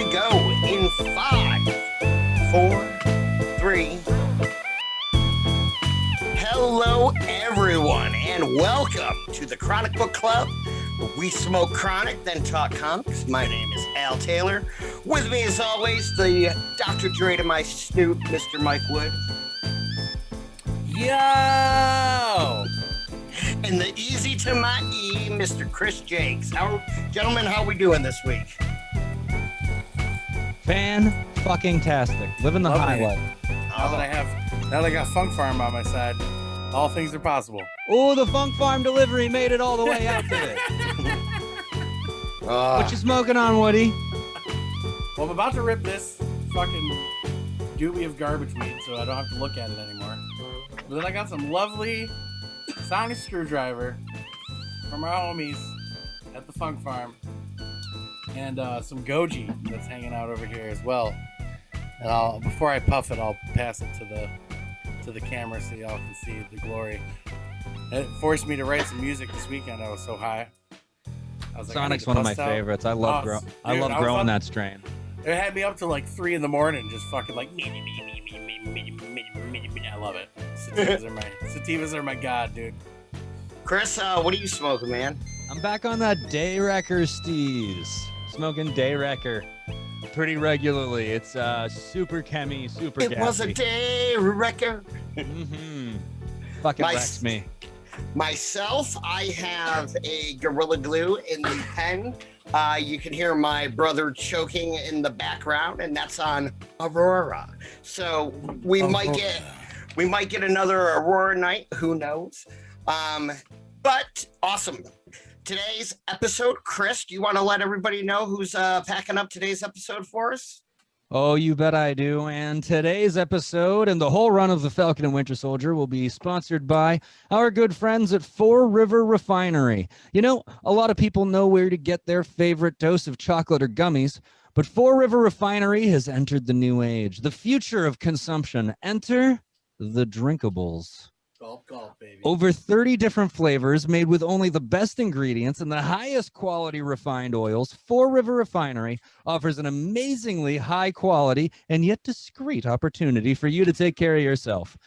we go in 5, 4, 3. Hello, everyone, and welcome to the Chronic Book Club, where we smoke chronic, then talk comics. My name is Al Taylor. With me, as always, the Dr. Dre to my Snoop, Mr. Mike Wood. Yo! And the easy to my E, Mr. Chris Jakes. Gentlemen, how we doing this week? Fan-fucking-tastic. Living the Lovely. high life. Now that I got Funk Farm on my side, all things are possible. Oh, the Funk Farm delivery made it all the way out today. What you smoking on, Woody? Well, I'm about to rip this fucking doobie of garbage weed, so I don't have to look at it anymore. But then I got some lovely sonic screwdriver from our homies at the Funk Farm, and some goji that's hanging out over here as well. And before I puff it, I'll pass it to the camera so y'all can see the glory. It forced me to write some music this weekend. I was so high. I was like, Sonic's one of my favorites. I love growing that strain. It had me up to like 3 a.m, just fucking like me. I love it. Sativas are my god, dude. Chris, what are you smoking, man? I'm back on that Day Wrecker steez. Smoking Day Wrecker pretty regularly. It's super chemi, super gassy. It was a Day Wrecker. Fucking wrecks me. Myself, I have a Gorilla Glue in the pen. You can hear my brother choking in the background, and that's on Aurora. So we might get another Aurora night. Who knows? But awesome. Today's episode, Chris, do you want to let everybody know who's packing up today's episode for us? Oh, you bet I do. And today's episode and the whole run of the Falcon and Winter Soldier will be sponsored by our good friends at Four River Refinery. You know, a lot of people know where to get their favorite dose of chocolate or gummies, but Four River Refinery has entered the new age, the future of consumption. Enter the drinkables. Gulp, baby. Over 30 different flavors made with only the best ingredients and the highest quality refined oils. Four River Refinery offers an amazingly high quality and yet discreet opportunity for you to take care of yourself.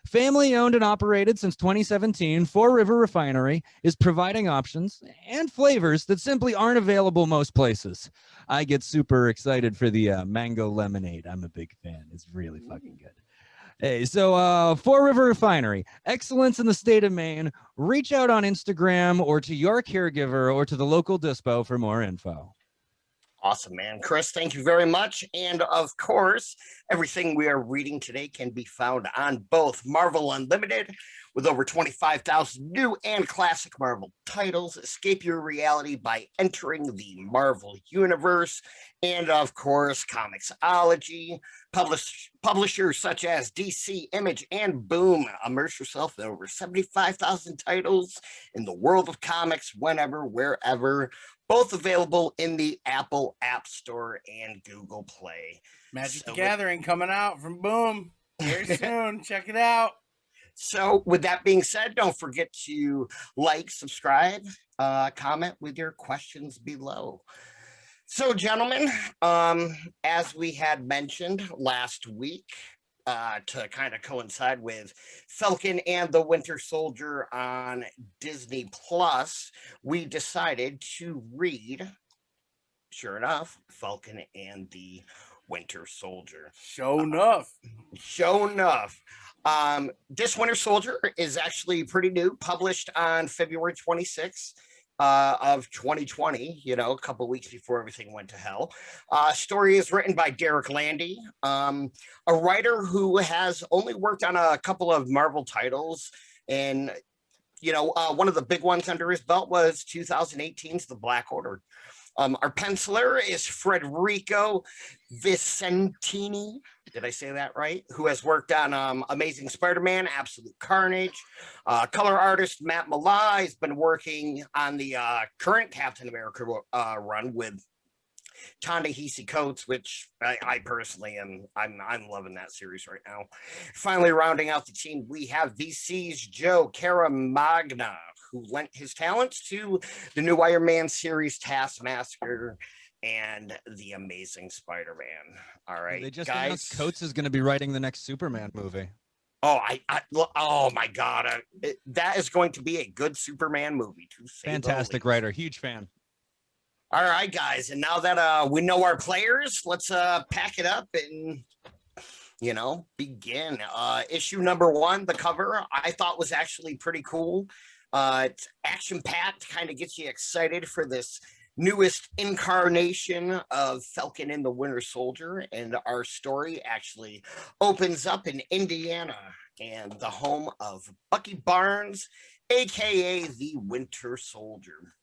Family owned and operated since 2017, Four River Refinery is providing options and flavors that simply aren't available most places. I get super excited for the mango lemonade. I'm a big fan. It's really fucking good. Hey, so Four River Refinery, excellence in the state of Maine. Reach out on Instagram or to your caregiver or to the local dispo for more info. Awesome, man. Chris, thank you very much. And of course, everything we are reading today can be found on both Marvel Unlimited, with over 25,000 new and classic Marvel titles. Escape your reality by entering the Marvel universe. And of course, Comixology, publishers such as DC, Image, and Boom. Immerse yourself in over 75,000 titles in the world of comics, whenever, wherever. Both available in the Apple App Store and Google Play. Magic the Gathering coming out from Boom very soon. Check it out. So with that being said, don't forget to like, subscribe, comment with your questions below. So gentlemen, as we had mentioned last week, to kind of coincide with Falcon and the Winter Soldier on Disney Plus, we decided to read, sure enough, Falcon and the Winter Soldier. Show enough. This Winter Soldier is actually pretty new, published on February 26th. Of 2020, you know, a couple of weeks before everything went to hell. Story is written by Derek Landy, a writer who has only worked on a couple of Marvel titles. And, you know, one of the big ones under his belt was 2018's The Black Order. Our penciler is Federico Vicentini. Did I say that right? Who has worked on Amazing Spider-Man, Absolute Carnage. Color artist Matt Malai has been working on the current Captain America run with Ta-Nehisi Coates, which I personally am. I'm loving that series right now. Finally, rounding out the team, we have VC's Joe Caramagna, who lent his talents to the new Iron Man series Taskmaster. and the Amazing Spider-Man. All right, They just guys. announced Coates is going to be writing the next Superman movie. Oh, oh my God, that is going to be a good Superman movie. To say Fantastic writer, huge fan. All right, guys, and now that we know our players, let's pack it up and begin. Issue number 1, the cover I thought was actually pretty cool. It's action packed, kind of gets you excited for this newest incarnation of Falcon and the Winter Soldier, and our story actually opens up in Indiana and the home of Bucky Barnes, aka the Winter Soldier.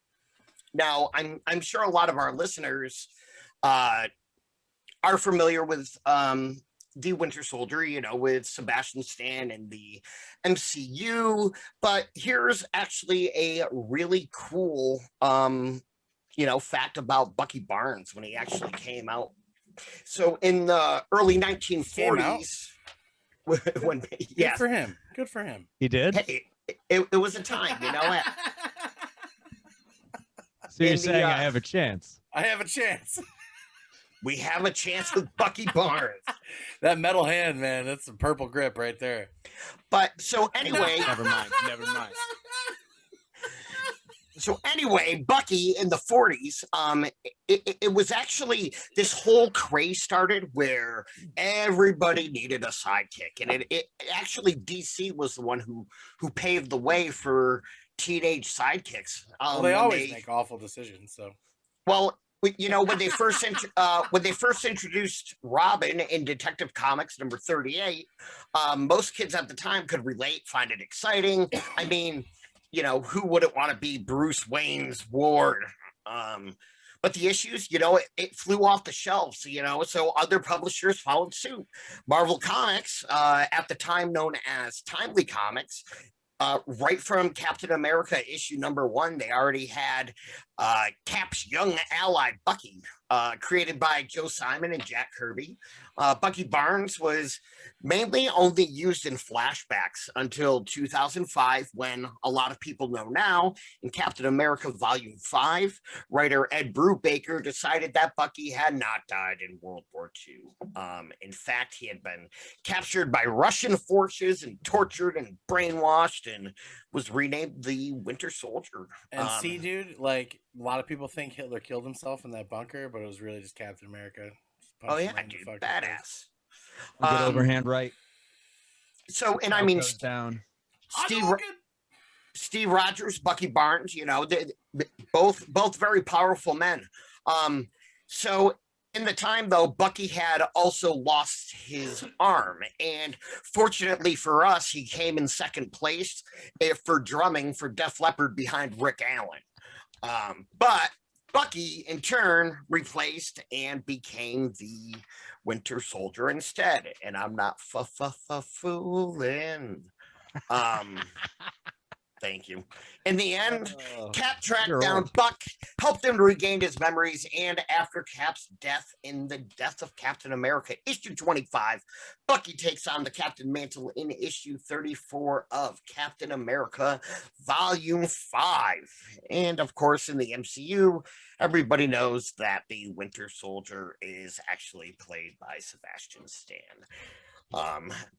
Now, I'm sure a lot of our listeners are familiar with the Winter Soldier, with Sebastian Stan and the MCU, but here's actually a really cool fact about Bucky Barnes when he actually came out. So in the early 1940s, when good for him. He did. Hey, it was a time, So you're saying I have a chance? I have a chance. We have a chance with Bucky Barnes. That metal hand, man, that's a purple grip right there. But so anyway, never mind. So anyway, Bucky in the 40s, it was actually this whole craze started where everybody needed a sidekick, and it actually DC was the one who paved the way for teenage sidekicks. Well, they always make awful decisions. So, well, when they first introduced Robin in Detective Comics number 38, most kids at the time could relate, find it exciting. I mean, who wouldn't want to be Bruce Wayne's ward? But the issues, it flew off the shelves, so other publishers followed suit. Marvel Comics, at the time known as Timely Comics, right from Captain America issue number 1, they already had Cap's young ally Bucky, created by Joe Simon and Jack Kirby. Bucky Barnes was mainly only used in flashbacks until 2005, when a lot of people know now, in Captain America Volume 5, writer Ed Brubaker decided that Bucky had not died in World War II. In fact, he had been captured by Russian forces and tortured and brainwashed and was renamed the Winter Soldier. And see, dude, like, a lot of people think Hitler killed himself in that bunker, but it was really just Captain America. Oh yeah, dude, badass. Good overhand right. So, and I mean, down. Steve Rogers, Bucky Barnes, both very powerful men. So in the time though, Bucky had also lost his arm, and fortunately for us, he came in second place for drumming for Def Leppard behind Rick Allen. But Bucky, in turn, replaced and became the Winter Soldier instead. And I'm not fooling. Thank you. In the end, Cap tracked down Buck, helped him to regain his memories, and after Cap's death in the Death of Captain America, issue 25, Bucky takes on the Captain mantle in issue 34 of Captain America, Volume 5. And of course, in the MCU, everybody knows that the Winter Soldier is actually played by Sebastian Stan.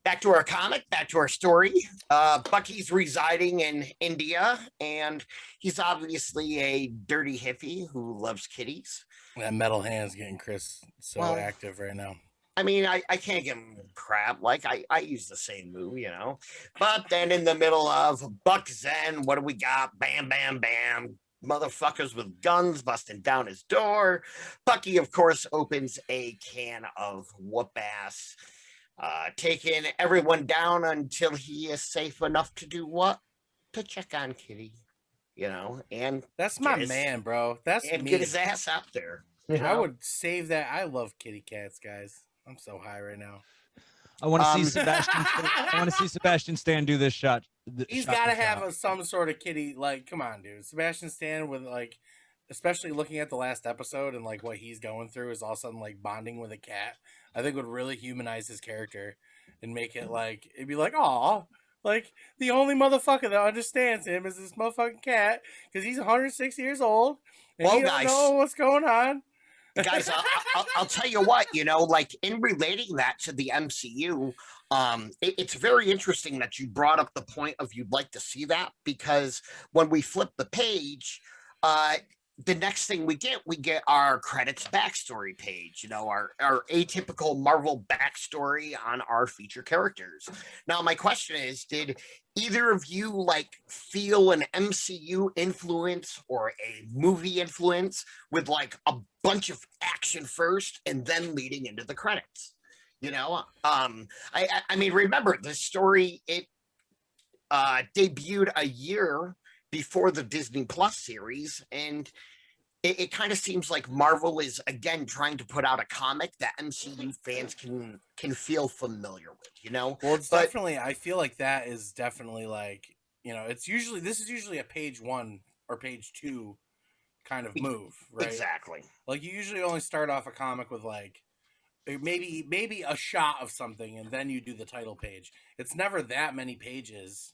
Back to our comic, back to our story. Bucky's residing in India, and he's obviously a dirty hippie who loves kitties. That metal hand's getting Chris so active right now. I mean, I can't give him crap. Like, I use the same move, But then in the middle of Buck Zen, what do we got? Bam, bam, bam. Motherfuckers with guns busting down his door. Bucky, of course, opens a can of whoop-ass, taking everyone down until he is safe enough to do what? To check on Kitty, and that's my man, bro. That's and me. Get his ass out there. I would save that. I love kitty cats, guys. I'm so high right now. I want to see Sebastian. I want to see Sebastian Stan do this shot. He's got to have some sort of kitty. Like, come on, dude. Sebastian Stan with especially looking at the last episode and what he's going through is all of a sudden bonding with a cat. I think would really humanize his character and make it it'd be aw, the only motherfucker that understands him is this motherfucking cat because he's 106 years old and he don't know what's going on. guys, I'll tell you what, like in relating that to the MCU, it's very interesting that you brought up the point of you'd like to see that, because when we flip the page, the next thing we get our credits backstory page, our atypical Marvel backstory on our feature characters. Now, my question is, did either of you like feel an MCU influence or a movie influence with like a bunch of action first and then leading into the credits? I mean, remember the story, it debuted a year before the Disney Plus series, and it kind of seems like Marvel is again trying to put out a comic that MCU fans can feel familiar with, Well, it's definitely, I feel like that is definitely like, this is usually a page 1 or page 2 kind of move, right? Exactly. Like you usually only start off a comic with like maybe a shot of something, and then you do the title page. It's never that many pages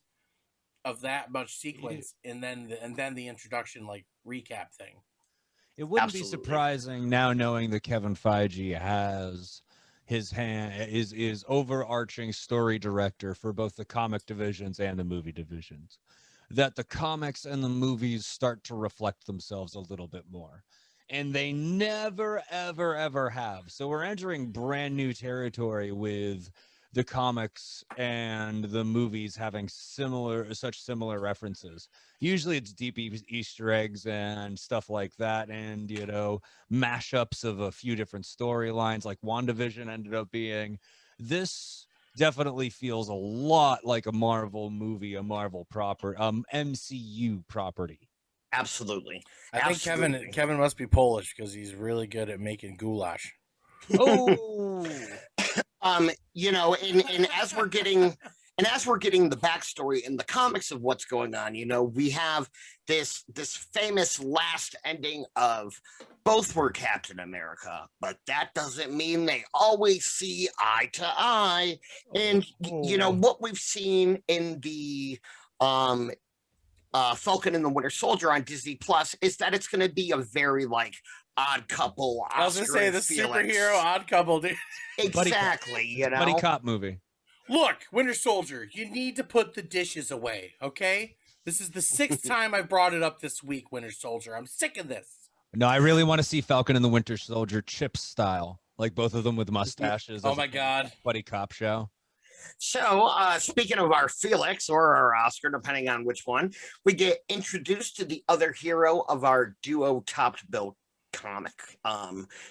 of that much sequence, and then the introduction, like recap thing. It wouldn't Absolutely. be surprising now, knowing that Kevin Feige has his hand is overarching story director for both the comic divisions and the movie divisions, that the comics and the movies start to reflect themselves a little bit more. And they never, ever, ever have. So we're entering brand new territory with the comics and the movies having such similar references. Usually it's deep Easter eggs and stuff like that, and mashups of a few different storylines, like WandaVision ended up being. This definitely feels a lot like a Marvel movie, a Marvel MCU property. Absolutely. I think Kevin must be Polish because he's really good at making goulash. Oh. And as we're getting the backstory in the comics of what's going on, we have this famous last ending of both were Captain America, but that doesn't mean they always see eye to eye. And what we've seen in the Falcon and the Winter Soldier on Disney Plus is that it's going to be a very like Odd Couple. I was going to say the superhero Odd Couple, dude. Exactly, Buddy cop movie. Look, Winter Soldier, you need to put the dishes away, okay? This is the 6th time I've brought it up this week, Winter Soldier. I'm sick of this. No, I really want to see Falcon and the Winter Soldier Chips style, like both of them with mustaches. Oh my God. Buddy cop show. So, speaking of our Felix or our Oscar, depending on which one, we get introduced to the other hero of our duo topped bill comic,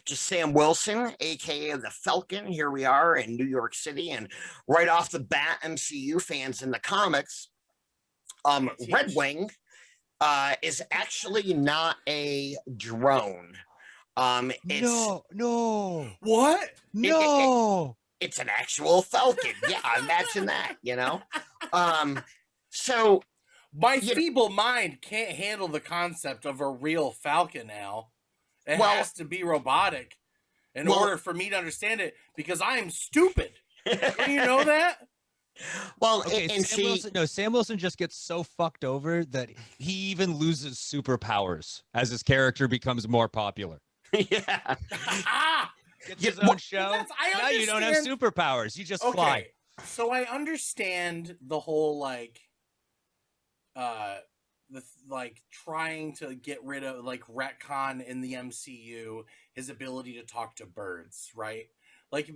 just Sam Wilson, aka the Falcon. Here we are in New York City, and right off the bat, MCU fans in the comics, Red Wing is actually not a drone. No. What? It's an actual Falcon. Yeah, imagine that, So my feeble mind can't handle the concept of a real Falcon now. It has to be robotic in order for me to understand it, because I am stupid. Do you know that? Well, okay, Sam Wilson just gets so fucked over that he even loses superpowers as his character becomes more popular. Yeah. Gets his own show. Now you don't have superpowers. You just fly. So I understand the whole trying to get rid of retcon in the MCU his ability to talk to birds, right? Like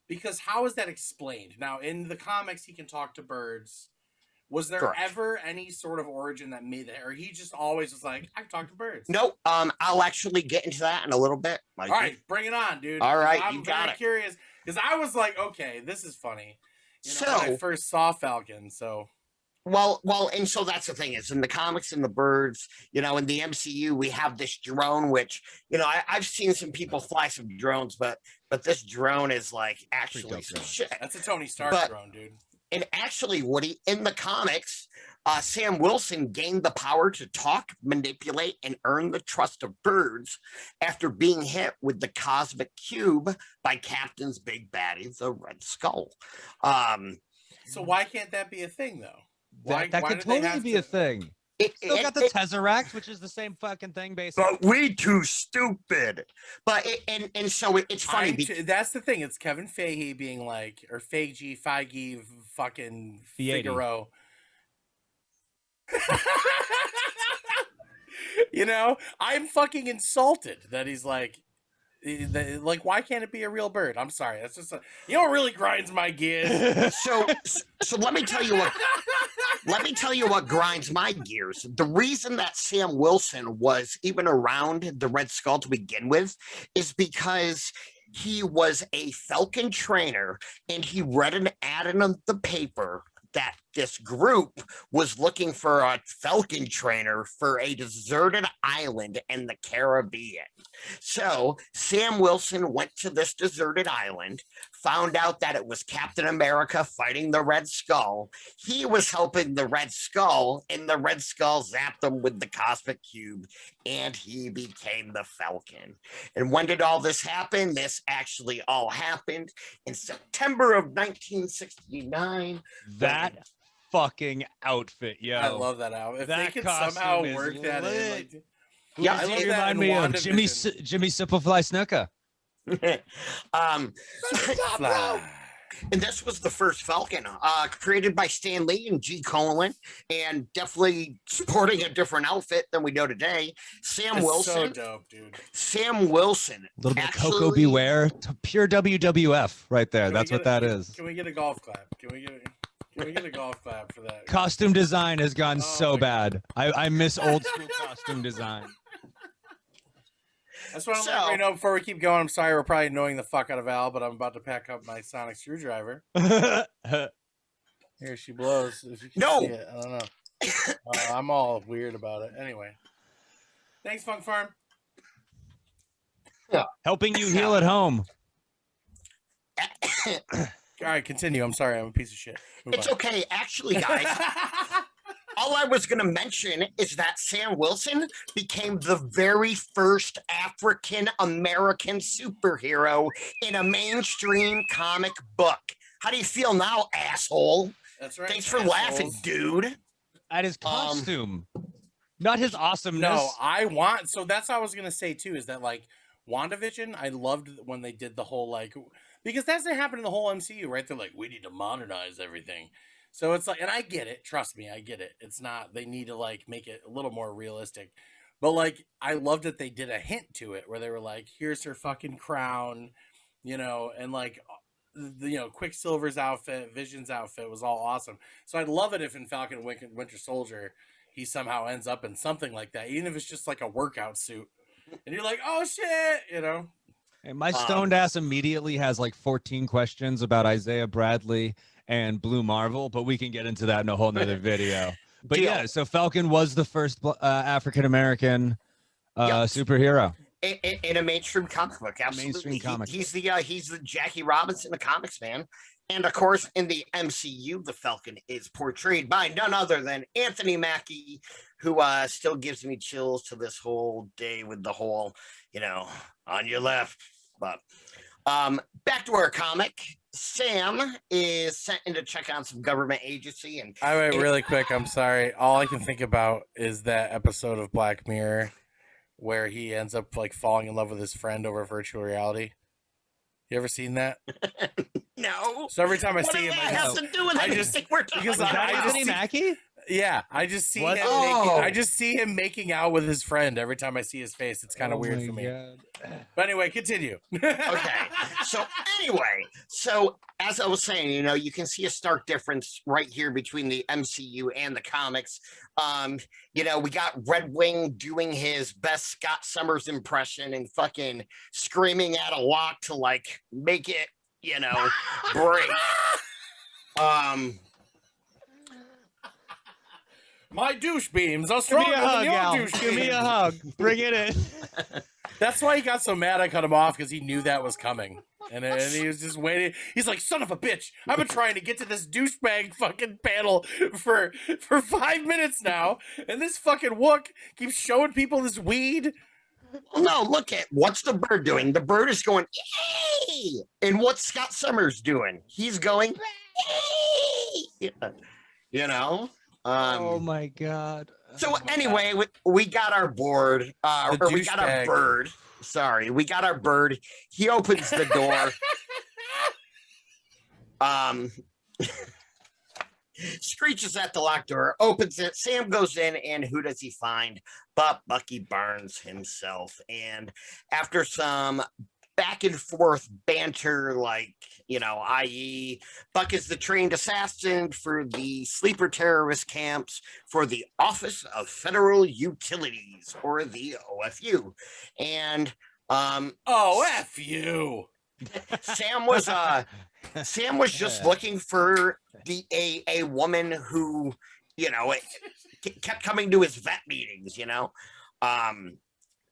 because how is that explained? Now in the comics he can talk to birds. Was there ever any sort of origin that made that, or he just always was like, I can talk to birds? Nope. I'll actually get into that in a little bit. All right, bring it on, dude. All right, I'm you got it. Curious because I was like, okay, this is funny. When I first saw Falcon, so. Well, and so that's the thing is in the comics and the birds, in the MCU, we have this drone, which, I've seen some people fly some drones, but this drone is like actually some shit. That's a Tony Stark drone, dude. And actually, Woody, in the comics, Sam Wilson gained the power to talk, manipulate, and earn the trust of birds after being hit with the cosmic cube by Captain's big baddie, the Red Skull. So why can't that be a thing, though? That could totally be a thing. Still got the Tesseract, which is the same fucking thing, basically. but we too stupid. But it's funny. That's the thing. It's Kevin Feige being like, or Feige, fucking Figaro. You know, I'm fucking insulted that he's like, why can't it be a real bird? I'm sorry. That's just you know what really grinds my gears. So let me tell you what. Let me tell you what grinds my gears. The reason that Sam Wilson was even around the Red Skull to begin with is because he was a Falcon trainer and he read an ad in the paper that this group was looking for a Falcon trainer for a deserted island in the Caribbean. So Sam Wilson went to this deserted island, found out that it was Captain America fighting the Red Skull. He was helping the Red Skull, and the Red Skull zapped him with the Cosmic Cube, and he became the Falcon. And when did all this happen? This actually all happened in September of 1969. That fucking outfit, yo. I love that outfit. If That they could costume somehow is work that in, lit. like, Yeah, I love You that remind in me of WandaVision. Jimmy Simplefly Snuka. And this was the first Falcon, created by Stan Lee and G. Colin, and definitely sporting a different outfit than we know today. Sam It's Wilson. so dope, dude. Sam Wilson. A little bit of Coco Beware, pure WWF right there. That's what that is. Can we get a golf clap? Can we get a golf clap for that? Costume design has gone Oh so my bad. I miss old school costume design. That's what I'm letting you know before we keep going. I'm sorry we're probably annoying the fuck out of Al, but I'm about to pack up my sonic screwdriver. Here she blows. If you can No. see it. I don't know. I'm all weird about it. Anyway. Thanks, Funk Farm. Helping you heal at home. All right, continue. I'm sorry. I'm a piece of shit. Move It's on. okay. Actually, guys, all I was going to mention is that Sam Wilson became the very first African American superhero in a mainstream comic book. How do you feel now, asshole? That's right. Thanks for laughing, assholes. dude. At his costume. Not his awesomeness. No, so that's what I was gonna say too, is that like WandaVision, I loved when they did the whole like, because that's what happened in the whole MCU, right? They're like, we need to modernize everything. So it's like, and I get it, trust me, I get it. It's not, they need to like make it a little more realistic. But like, I loved that they did a hint to it where they were like, here's her fucking crown, you know, and like, Quicksilver's outfit, Vision's outfit was all awesome. So I'd love it if in Falcon and Winter Soldier, he somehow ends up in something like that, even if it's just like a workout suit. And you're like, oh shit, you know. And my stoned ass immediately has like 14 questions about Isaiah Bradley and Blue Marvel, but we can get into that in a whole nother video. But Deal. yeah, so Falcon was the first African American superhero. In a mainstream comic book, absolutely. Mainstream comic He's the Jackie Robinson of comics, man. And of course, in the MCU, the Falcon is portrayed by none other than Anthony Mackie, who still gives me chills to this whole day with the whole, on your left. But back to our comic. Sam is sent in to check on some government agency, and I wait really quick. I'm sorry. All I can think about is that episode of Black Mirror where he ends up like falling in love with his friend over virtual reality. You ever seen that? No. So every time I see him, has to do with anything we're talking because about? Anthony Mackie? Yeah, I just see What? him. Oh. I just see him making out with his friend every time I see his face. It's kind of weird for me. But anyway, continue. Okay. So as I was saying, you can see a stark difference right here between the MCU and the comics. We got Red Wing doing his best Scott Summers impression and fucking screaming at a lock to like make it, break. My douche beams are Give me stronger a hug, than your Al. douche Give me beams. a hug. Bring it in. That's why he got so mad I cut him off, because he knew that was coming. And he was just waiting. He's like, son of a bitch. I've been trying to get to this douchebag fucking panel for 5 minutes now. And this fucking wook keeps showing people this weed. Well, no, look at what's the bird doing? The bird is going, yay! And what's Scott Summers doing? He's going, yay! Oh my god. So anyway, we got our board, The or we got our douchebag. bird. Sorry, we got our bird. He opens the door. Screeches at the locked door, opens it. Sam goes in, and who does he find? But Bucky Barnes himself. And after some back and forth banter, like, i.e., Buck is the trained assassin for the sleeper terrorist camps for the Office of Federal Utilities, or the O.F.U. And O.F.U. Sam was just looking for a woman who, kept coming to his vet meetings,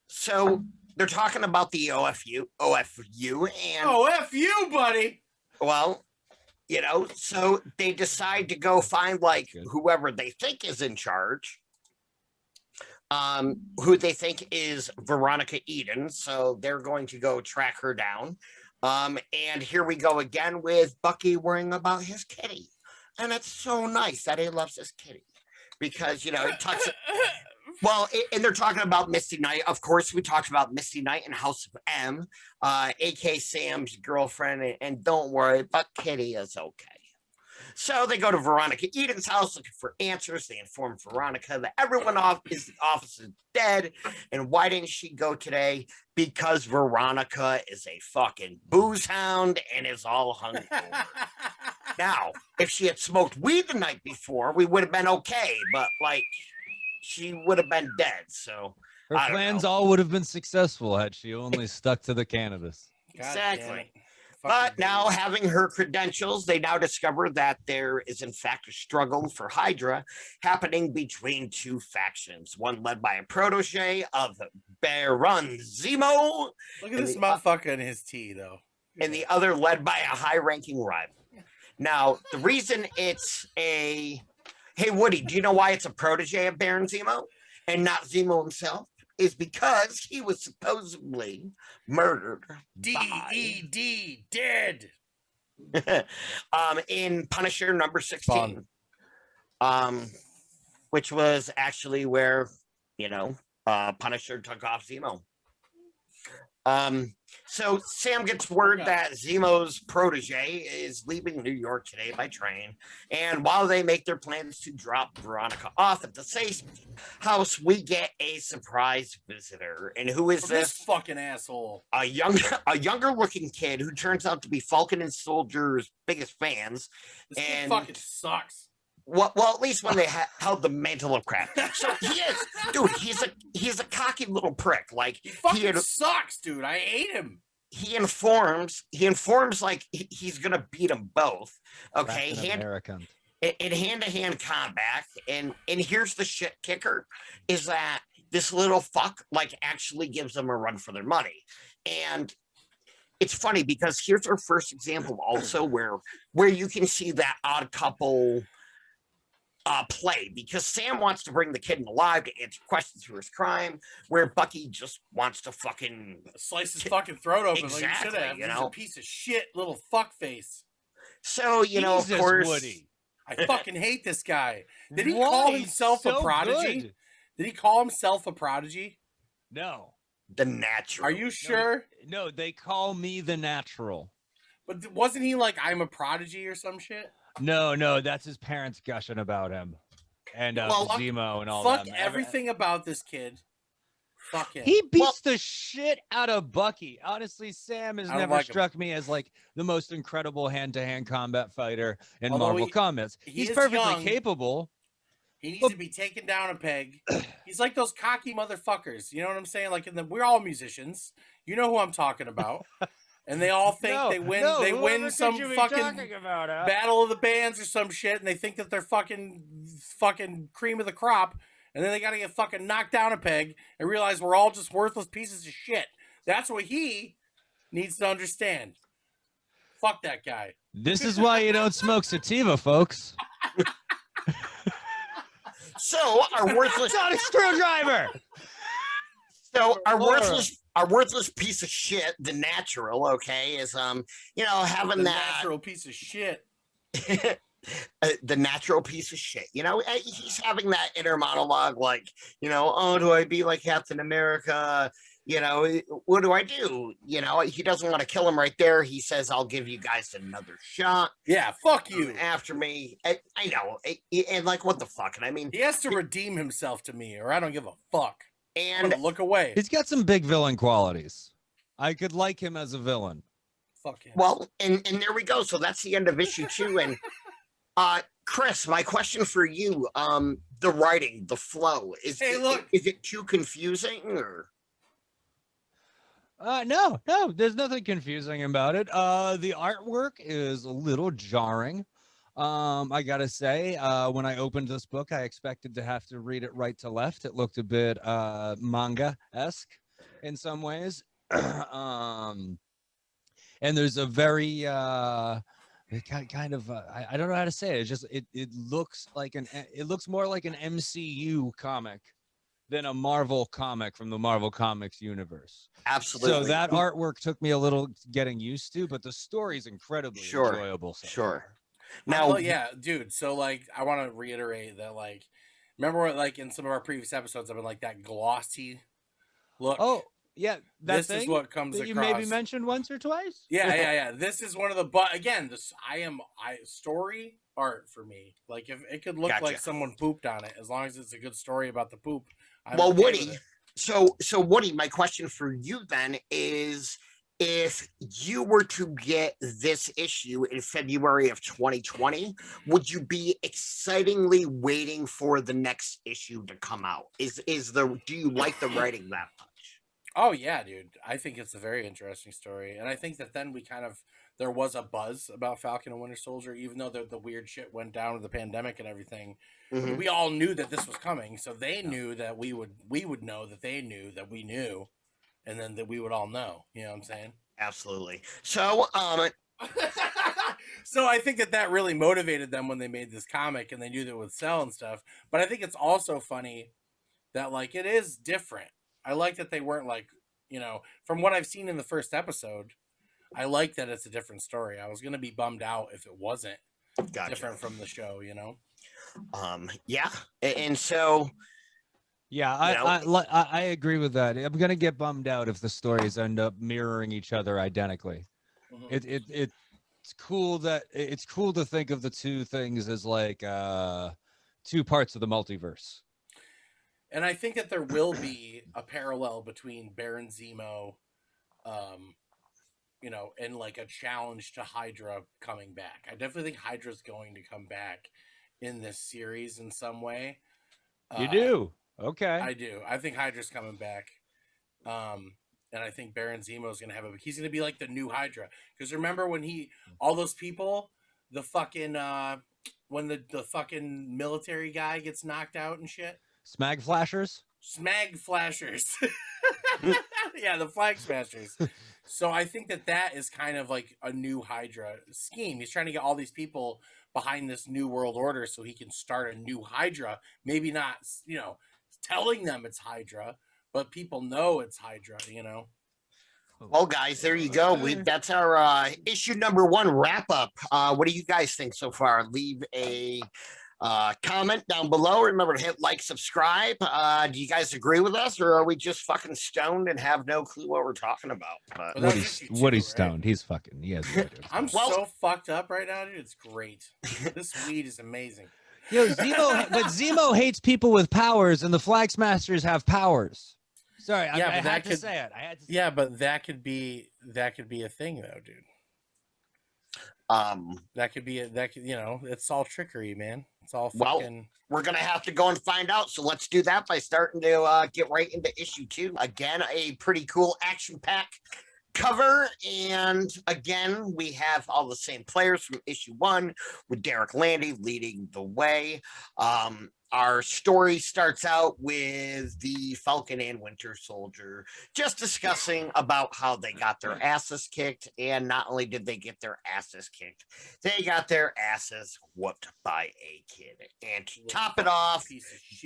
So they're talking about the O.F.U, and O.F.U, buddy. well, so they decide to go find whoever they think is in charge. Who they think is Veronica Eden. So they're going to go track her down. And here we go again with Bucky worrying about his kitty. And it's so nice that he loves his kitty because, it talks. Well, and they're talking about Misty Knight. Of course, we talked about Misty Knight in House of M, A.K. Sam's girlfriend. And don't worry, but Kitty is okay. So they go to Veronica Eden's house looking for answers. They inform Veronica that everyone in the office is dead. And why didn't she go today? Because Veronica is a fucking booze hound and is all hungover. Now, if she had smoked weed the night before, we would have been okay. But, she would have been dead. So Her plans all would have been successful had she only stuck to the cannabis. Exactly. But now, having her credentials, they now discover that there is, in fact, a struggle for Hydra happening between two factions. One led by a protege of Baron Zemo. Look at this motherfucker in his tea, though. And the other led by a high-ranking rival. Now, the reason it's a... Hey, Woody, do you know why it's a protege of Baron Zemo and not Zemo himself? Is because he was supposedly murdered. D-E-D, dead. In Punisher number 16. Which was actually where, Punisher took off Zemo. So Sam gets word that Zemo's protege is leaving New York today by train. And while they make their plans to drop Veronica off at the safe house, we get a surprise visitor. And who is this fucking asshole? A younger looking kid who turns out to be Falcon and Soldier's biggest fans. This kid fucking sucks. Well, at least when they held the mantle of crap. So he is, dude. He's a cocky little prick. He fucking sucks, dude. I hate him. He informs like he's gonna beat them both. Okay, in hand-to-hand combat. And here's the shit kicker: is that this little fuck actually gives them a run for their money. And it's funny because here's our first example also where you can see that odd couple play, because Sam wants to bring the kid alive to answer questions for his crime, where Bucky just wants to fucking slice his fucking throat open. Exactly, like he should have. He's a piece of shit little fuckface. So Jesus, of course, Woody. I fucking hate this guy. Did he call himself a prodigy? Good. Did he call himself a prodigy? No. The Natural. Are you sure? No, they call me the Natural. But wasn't he like, I'm a prodigy or some shit? No, that's his parents gushing about him. And Zemo and all that. Fuck everything about this kid. Fuck him. He beats the shit out of Bucky. Honestly, Sam has never struck me as the most incredible hand-to-hand combat fighter in Marvel Comics. He's perfectly capable. He needs to be taken down a peg. He's like those cocky motherfuckers. You know what I'm saying? We're all musicians. You know who I'm talking about. And they all think they win some fucking battle of the bands or some shit, and they think that they're fucking cream of the crop, and then they gotta get fucking knocked down a peg and realize we're all just worthless pieces of shit. That's what he needs to understand. Fuck that guy. This is why you don't smoke sativa, folks. So our worthless Sonic screwdriver. So our worthless piece of shit, the Natural, okay, is having the that natural piece of shit. the natural piece of shit. He's having that inner monologue, like, oh, do I be like Captain America? What do I do? He doesn't want to kill him right there. He says, I'll give you guys another shot. Yeah, fuck you. After me. I know. And like, what the fuck? And I mean, he has to redeem himself to me, or I don't give a fuck. And look away. He's got some big villain qualities. I could like him as a villain. Fuck him. Well, and there we go. So that's the end of issue 2. And Chris, my question for you, the writing, the flow, is it too confusing or? No, there's nothing confusing about it. The artwork is a little jarring. I gotta say, when I opened this book, I expected to have to read it right to left. It looked a bit manga-esque in some ways. And there's a very kind of I don't know how to say it. It's just it looks more like an MCU comic than a Marvel comic from the Marvel Comics universe. Absolutely. So that artwork took me a little getting used to, but the story's incredibly enjoyable. Sure. Now, well, yeah, dude. So like, I want to reiterate that, like, remember, like in some of our previous episodes, I've been like that glossy look. Oh, yeah, this is what comes that across. You maybe mentioned once or twice. Yeah. This is one of the, but again, story art for me. Like, if it could look like someone pooped on it, as long as it's a good story about the poop. Well, Woody. So Woody, my question for you then is, if you were to get this issue in February of 2020, would you be excitingly waiting for the next issue to come out? Do you like the writing that much? Oh yeah, dude. I think it's a very interesting story. And I think that then there was a buzz about Falcon and Winter Soldier, even though the weird shit went down with the pandemic and everything. Mm-hmm. We all knew that this was coming, so they knew that we would know that they knew that we knew, and then that we would all know. You know what I'm saying? Absolutely. So, so I think that really motivated them when they made this comic, and they knew that it would sell and stuff. But I think it's also funny that, like, it is different. I like that they weren't like, from what I've seen in the first episode, I like that it's a different story. I was going to be bummed out if it wasn't different from the show, Yeah. And so, yeah, I agree with that. I'm going to get bummed out if the stories end up mirroring each other identically. Mm-hmm. It's cool to think of the two things as like two parts of the multiverse. And I think that there will be a parallel between Baron Zemo, and like a challenge to Hydra coming back. I definitely think Hydra's going to come back in this series in some way. You do? Okay. I do. I think Hydra's coming back. And I think Baron Zemo is going to he's going to be like the new Hydra. Because remember when all those people, the fucking, when the fucking military guy gets knocked out and shit. Smag flashers. Yeah, the flag smashers. So I think that is kind of like a new Hydra scheme. He's trying to get all these people behind this new world order so he can start a new Hydra. Maybe not, telling them it's Hydra, but people know it's Hydra, Well, guys, there you go. That's our issue number 1 wrap up. What do you guys think so far? Leave a comment down below. Remember to hit like, subscribe. Do you guys agree with us, or are we just fucking stoned and have no clue what we're talking about? Woody's stoned. He's fucking. He has no idea. I'm so fucked up right now, dude. It's great. This weed is amazing. Yo, Zemo hates people with powers, and the Flag Smashers have powers. Sorry, I had to say it. Yeah, but that could be a thing, though, dude. That could it's all trickery, man. It's all fucking. Well, we're gonna have to go and find out. So let's do that by starting to get right into issue 2. Again, a pretty cool action pack cover, and again we have all the same players from issue 1 with Derek Landy leading the way. Our story starts out with the Falcon and Winter Soldier just discussing about how they got their asses kicked, and not only did they get their asses kicked, they got their asses whooped by a kid. And to top it off,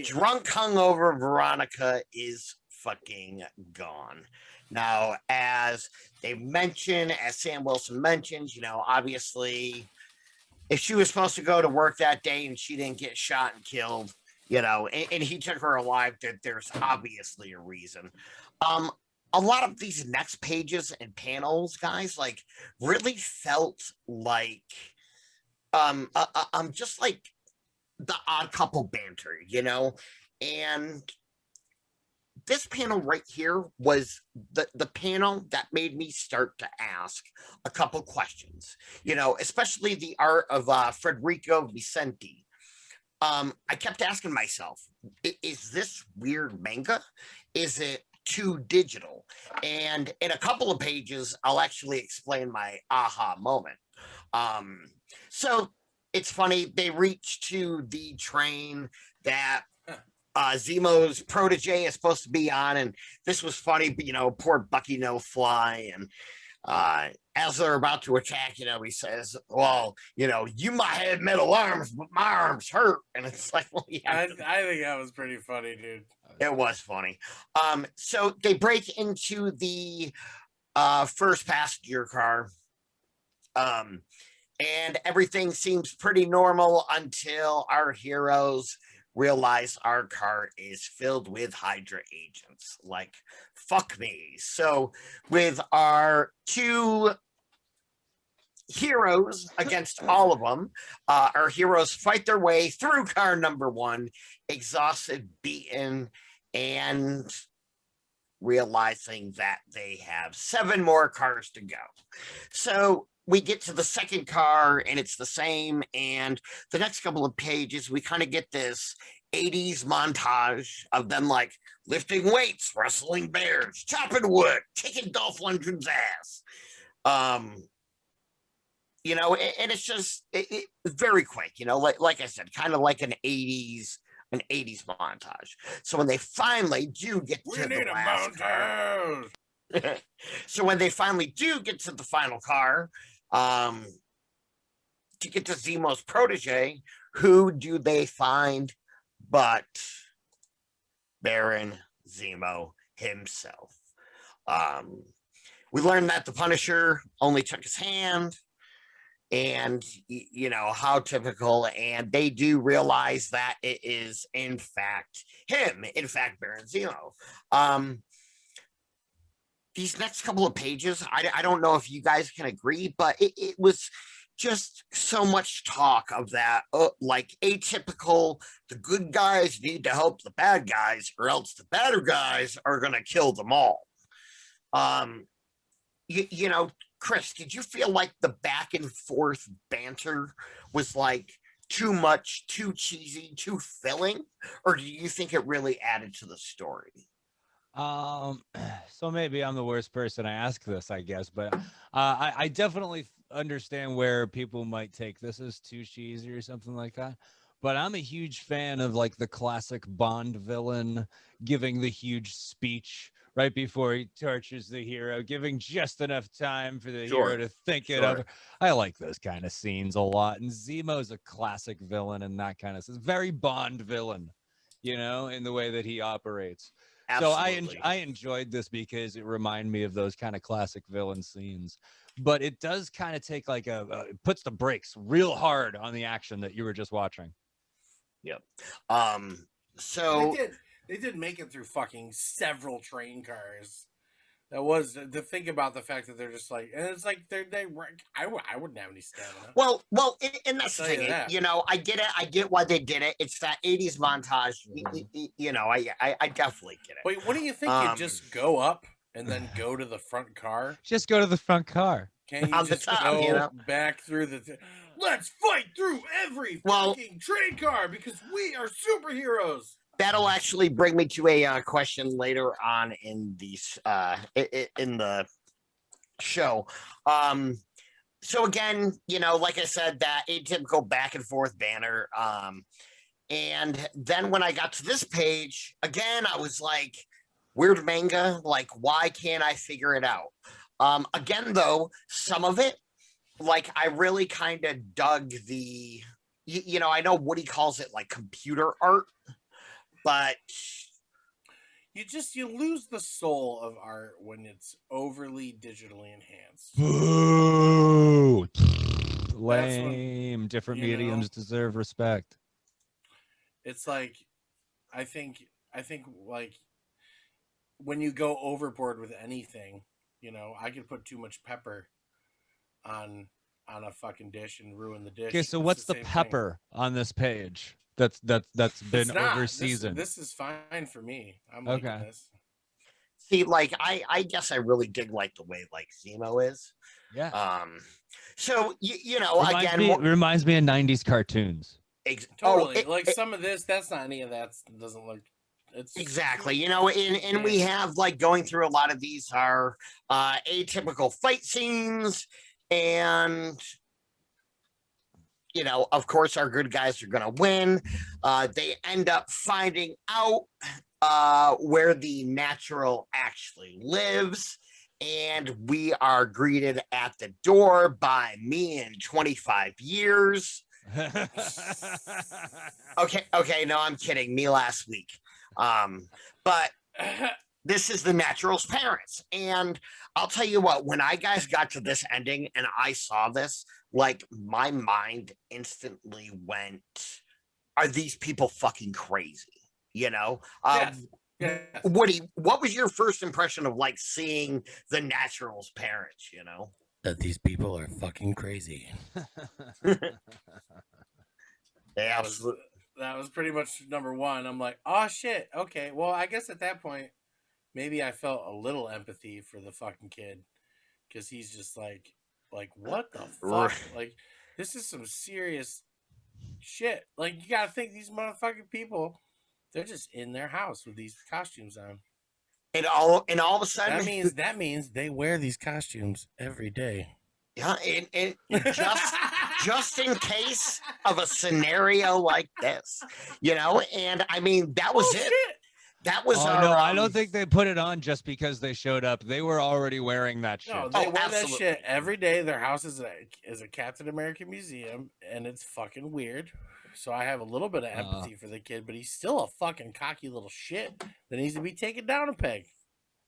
drunk hungover Veronica is fucking gone. Now, as they mention, as Sam Wilson mentions, obviously if she was supposed to go to work that day and she didn't get shot and killed, and he took her alive, that there's obviously a reason. Um, a lot of these next pages and panels, guys, like really felt like just like the Odd Couple banter, and this panel right here was the panel that made me start to ask a couple questions, especially the art of Federico Vicenti. I kept asking myself, is this weird manga? Is it too digital? And in a couple of pages, I'll actually explain my aha moment. So it's funny, they reach to the train that Zemo's protege is supposed to be on, and this was funny, but poor Bucky No Fly, and as they're about to attack, he says, well, you might have metal arms, but my arms hurt. And it's like, well, yeah. I think that was pretty funny, dude. It was funny. So they break into the first passenger car. And everything seems pretty normal until our heroes realize our car is filled with Hydra agents. Like, fuck me. So with our two heroes against all of them, our heroes fight their way through car number one, exhausted, beaten, and realizing that they have 7 more cars to go. So we get to the second car and it's the same. And the next couple of pages, we kind of get this 80s montage of them like lifting weights, wrestling bears, chopping wood, kicking Dolph Lundgren's ass. And it's just very quick, like I said, kind of like an 80s montage. So when they finally do get to the last car, so when they finally do get to the final car, to get to Zemo's protege, who do they find but Baron Zemo himself? We learned that the Punisher only took his hand, and how typical, and they do realize that it is in fact him, in fact Baron Zemo. These next couple of pages, I don't know if you guys can agree, but it was just so much talk of that, like atypical, the good guys need to help the bad guys or else the better guys are going to kill them all. Chris, did you feel like the back and forth banter was like too much, too cheesy, too filling? Or do you think it really added to the story? So maybe I'm the worst person to ask this, I guess, but I definitely understand where people might take this as too cheesy or something like that. But I'm a huge fan of like the classic Bond villain giving the huge speech right before he tortures the hero, giving just enough time for the hero to think it over. I like those kind of scenes a lot. And Zemo's a classic villain and that kind of stuff. Very Bond villain, in the way that he operates. Absolutely. So I enjoyed this because it reminded me of those kind of classic villain scenes. But it does kind of take like it puts the brakes real hard on the action that you were just watching. Yep. So they did make it through fucking several train cars. That was to think about the fact that they're just like, and it's like I wouldn't have any stamina. Well, and that's the thing. I get it. I get why they did it. It's that 80s montage. I definitely get it. Wait, what do you think? You just go up and then go to the front car? Just go to the front car. Can't you just go back through the? Let's fight through every fucking train car because we are superheroes. That'll actually bring me to a question later on in the show. So again, like I said, that atypical back and forth banner. And then when I got to this page, again, I was like, weird manga. Like, why can't I figure it out? Again, though, some of it, like, I really kind of dug the, I know Woody calls it like computer art. But you lose the soul of art when it's overly digitally enhanced. Boo! lame. Different mediums deserve respect. It's like, I think like when you go overboard with anything, I could put too much pepper on a fucking dish and ruin the dish. Okay, so It's what's the same pepper on this page that's been over seasoned? This is fine for me. I'm liking this. See, like I guess I really dig like the way like Zemo is. Yeah. So you know, reminds me of 90s cartoons. Totally. Like some of this, that's not any of that. Doesn't look. It's exactly, you know, and we have like going through a lot of these are atypical fight scenes, and you know, of course, our good guys are going to win. They end up finding out where the natural actually lives. And we are greeted at the door by me in 25 years. Okay, no, I'm kidding. Me last week. But this is the natural's parents. And I'll tell you what, when I guys got to this ending and I saw this, like my mind instantly went, are these people fucking crazy? You know? Yes. Woody, what was your first impression of like seeing the natural's parents, you know? That these people are fucking crazy. Yeah, that was pretty much number one. I'm like, oh shit, okay. Well, I guess at that point, maybe I felt a little empathy for the fucking kid, because he's just like what the fuck? Like, this is some serious shit. Like, you gotta think these motherfucking people, they're just in their house with these costumes on. And all of a sudden, that means they wear these costumes every day. Yeah, and just in case of a scenario like this, you know. And I mean, that was it. Shit. That was no, I don't think they put it on just because they showed up. They were already wearing that shit. No, they wear that shit every day. Their house is a Captain America museum, and it's fucking weird. So I have a little bit of empathy for the kid, but he's still a fucking cocky little shit that needs to be taken down a peg.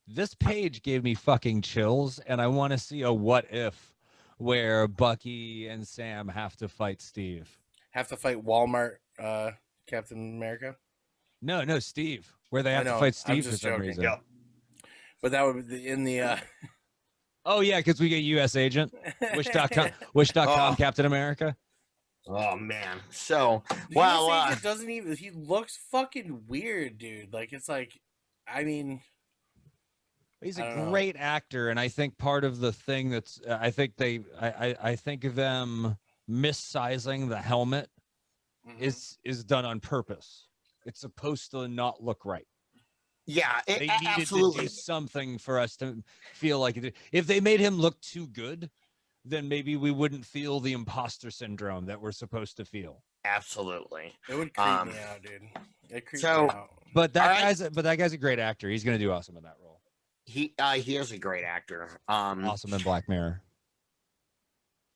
This page gave me fucking chills, and I want to see a what if where Bucky and Sam have to fight Steve. Have to fight Walmart Captain America? No, Steve. Where they have to fight Steve for some reason. Yeah. But that would be in the Oh yeah, because we get US Agent. Wish.com Captain America. Oh man. So Agent doesn't even, he looks fucking weird, dude. Like, it's like, I mean, he's a great actor, and I think part of the thing that's I think them missizing the helmet is done on purpose. It's supposed to not look right. Yeah, they needed to do something for us to feel like it. If they made him look too good, then maybe we wouldn't feel the imposter syndrome that we're supposed to feel. Absolutely. It would creep me out, dude. It creeps me out. But that guy's a great actor. He's gonna do awesome in that role. He is a great actor. Awesome in Black Mirror.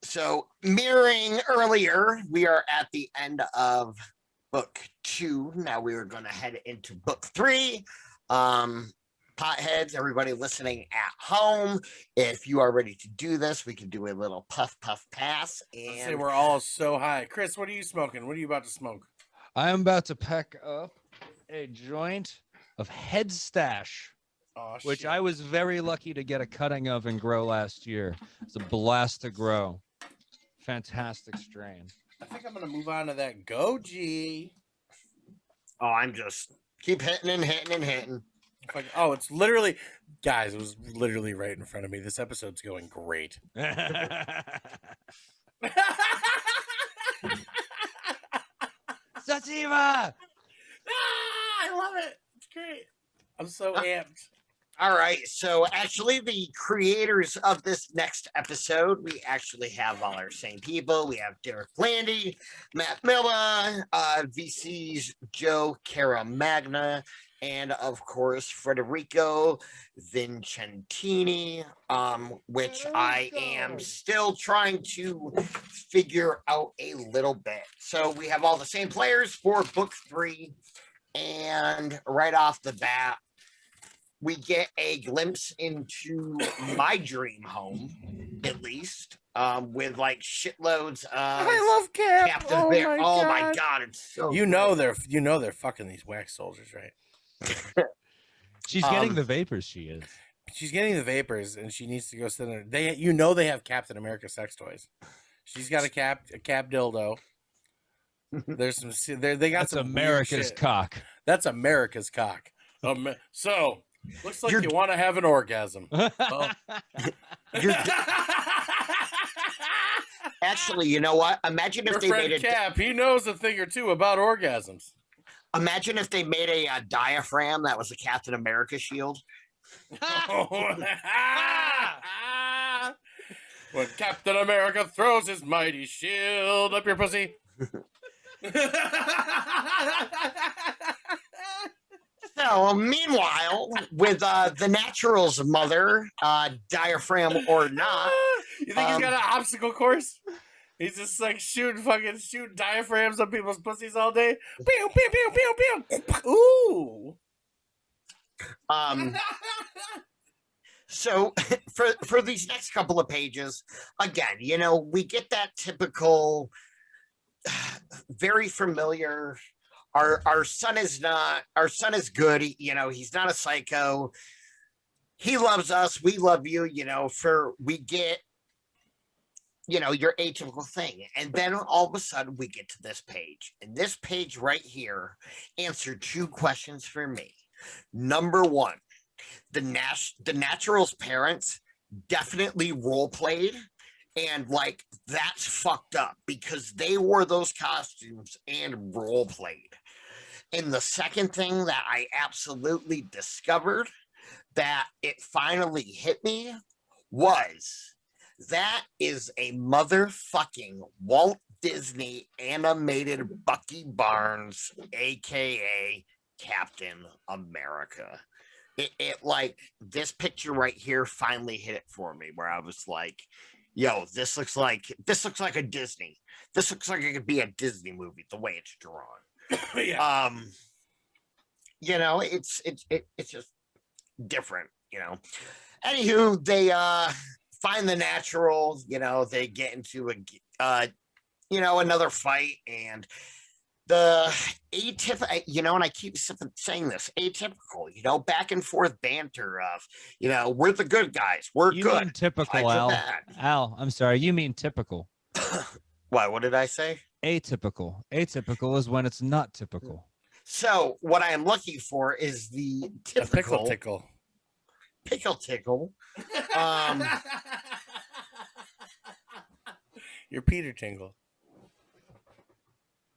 So mirroring earlier, we are at the end of book 2. Now we are going to head into book 3. Potheads, everybody listening at home, if you are ready to do this, we can do a little puff pass. And say we're all so high. Chris, what are you smoking? What are you about to smoke? I am about to pack up a joint of Head Stash. Which I was very lucky to get a cutting of and grow last year. It's a blast to grow. Fantastic strain. I think I'm going to move on to that Goji. Oh, I'm just keep hitting and hitting and hitting. Oh, it's literally, guys, it was literally right in front of me. This episode's going great. Sativa! I love it. It's great. I'm so amped. All right, so actually the creators of this next episode, we actually have all our same people. We have Derek Landy, Matt Miller, VC's Joe Caramagna, and of course Federico Vincentini, which I am still trying to figure out a little bit. So we have all the same players for book 3, and right off the bat, we get a glimpse into my dream home, at least, with like shitloads of I love Cap. Captain Oh Bear. my Oh god. my god, it's so You know they're fucking these wax soldiers, right? She's getting the vapors. She is. She's getting the vapors, and she needs to go sit in. They have Captain America sex toys. She's got a cap dildo. There's some. They got That's some America's weird shit. cock. That's America's cock. So looks like you want to have an orgasm. Well, Actually, you know what? Imagine if your they friend made a Cap, he knows a thing or two about orgasms. imagine if they made a diaphragm that was a Captain America shield. When Captain America throws his mighty shield up your pussy. So, meanwhile, with the Natural's mother, diaphragm or not, You think he's got an obstacle course? He's just like shooting diaphragms on people's pussies all day. Pew, pew, pew, pew, pew. Ooh. So for these next couple of pages, again, you know, we get that typical, very familiar. Our son is good. You know, he's not a psycho. He loves us. We love you. You know, we get, you know, your atypical thing. And then all of a sudden we get to this page. And this page right here answered two questions for me. Number one, the Natural's parents definitely role played, and like that's fucked up because they wore those costumes and role played. And the second thing that I absolutely discovered that it finally hit me was that is a motherfucking Walt Disney animated Bucky Barnes, aka Captain America. It like this picture right here finally hit it for me, where I was like, yo, this looks like a Disney. This looks like it could be a Disney movie the way it's drawn. Yeah. You know, it's just different, you know. Anywho, they find the Natural, you know, they get into another fight, and the atypical, you know, and I keep saying this, atypical, you know, back and forth banter of, you know, we're the good guys, we're You good. mean typical, Al? Al, I'm sorry, you mean typical. What did I say? Atypical. Atypical is when it's not typical. So what I am looking for is the typical pickle tickle. Your Peter Tingle.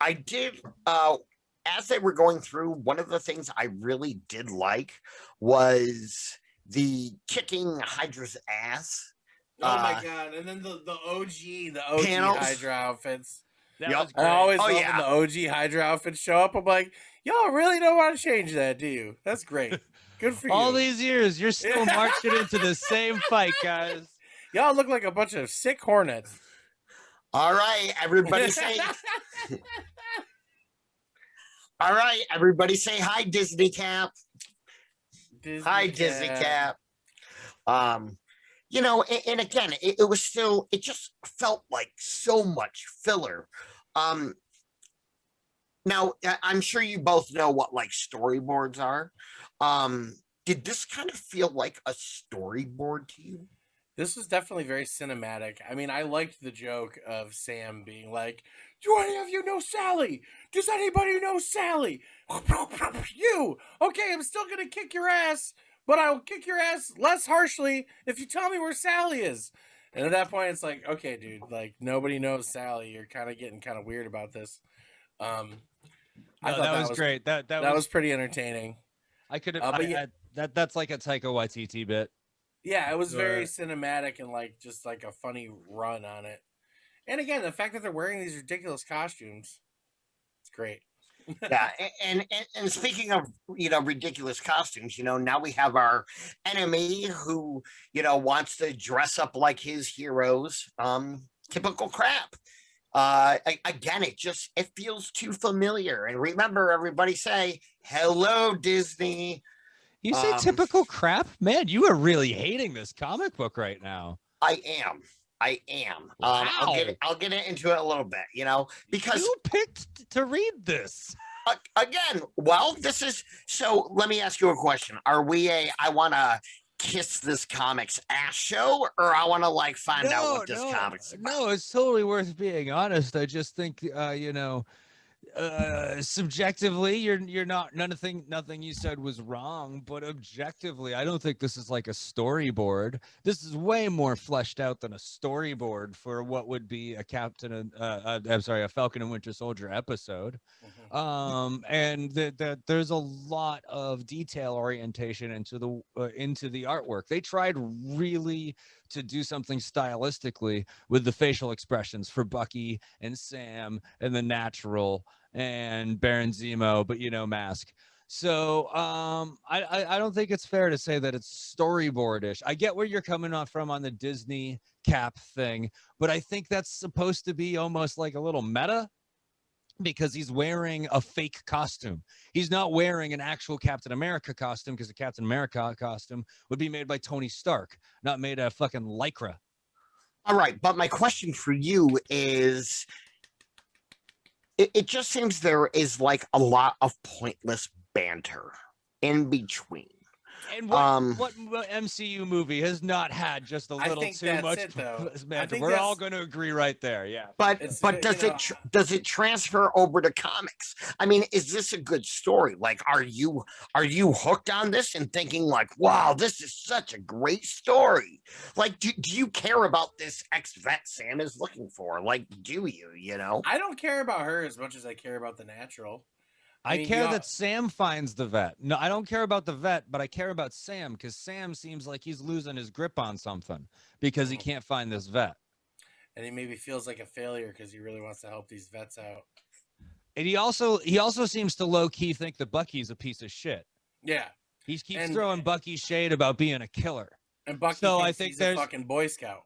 I did, as they were going through, one of the things I really did like was the kicking Hydra's ass. Oh my god! And then the OG panels. Hydra outfits. Yep. I always love when the OG Hydra outfits show up. I'm like, y'all really don't want to change that, do you? That's great. Good for you. All these years, you're still marching into the same fight, guys. Y'all look like a bunch of sick hornets. All right, everybody say. All right, everybody say hi, Disney Cap. Hi, Disney Cap. You know, and again, it was still, it just felt like so much filler. Now, I'm sure you both know what like storyboards are. Did this kind of feel like a storyboard to you? This was definitely very cinematic. I mean, I liked the joke of Sam being like, do any of you know Sally? Does anybody know Sally? You! Okay, I'm still gonna kick your ass, but I'll kick your ass less harshly if you tell me where Sally is. And at that point, it's like, okay, dude, like, nobody knows Sally. You're kind of getting kind of weird about this. I thought that was great. That was pretty entertaining. I could have, that's like a Taika Waititi bit. Yeah, it was very cinematic and like just like a funny run on it. And again, the fact that they're wearing these ridiculous costumes, it's great. Yeah, and speaking of, you know, ridiculous costumes, you know, now we have our enemy who, you know, wants to dress up like his heroes. Typical crap. Again, it feels too familiar. And remember, everybody say, hello, Disney. You say typical crap? Man, you are really hating this comic book right now. I am. I am. Wow. I'll get into it a little bit, you know, because you picked to read this. Again, well, this is so. Let me ask you a question: Are we I want to kiss this comics ass show, or I want to like find out what this comics about? No, it's totally worth being honest. I just think subjectively you're not nothing you said was wrong, but objectively I don't think this is like a storyboard. This is way more fleshed out than a storyboard for what would be a a Falcon and Winter Soldier episode. And that there's a lot of detail orientation into the artwork. They tried really to do something stylistically with the facial expressions for Bucky and Sam and the Natural and Baron Zemo, but Mask. So I don't think it's fair to say that it's storyboardish. I get where you're coming off from on the Disney Cap thing, but I think that's supposed to be almost like a little meta, because he's wearing a fake costume. He's not wearing an actual Captain America costume, because the Captain America costume would be made by Tony Stark, not made of fucking Lycra. All right, but my question for you is, it just seems there is like a lot of pointless banter in between. And what MCU movie has not had just a little too much banter? We're all going to agree right there, yeah. But does it transfer over to comics? I mean, is this a good story? Like, are you hooked on this and thinking like, wow, this is such a great story? Like, do you care about this ex-vet Sam is looking for? Like, do you? You know? I don't care about her as much as I care about the Natural. I care that Sam finds the vet. No, I don't care about the vet, but I care about Sam, because Sam seems like he's losing his grip on something because he can't find this vet. And he maybe feels like a failure because he really wants to help these vets out. And he also seems to low-key think that Bucky's a piece of shit. Yeah. He keeps throwing Bucky shade about being a killer. And Bucky thinks he's a fucking Boy Scout.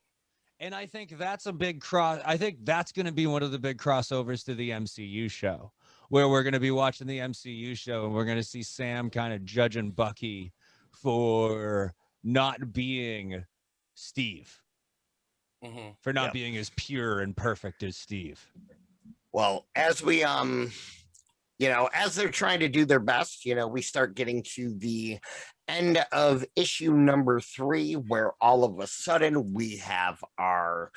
And I think that's a big cross. I think that's going to be one of the big crossovers to the MCU show, where we're going to be watching the MCU show and we're going to see Sam kind of judging Bucky for not being Steve, for not being as pure and perfect as Steve. Well, as we, as they're trying to do their best, we start getting to the end of issue number 3, where all of a sudden we have our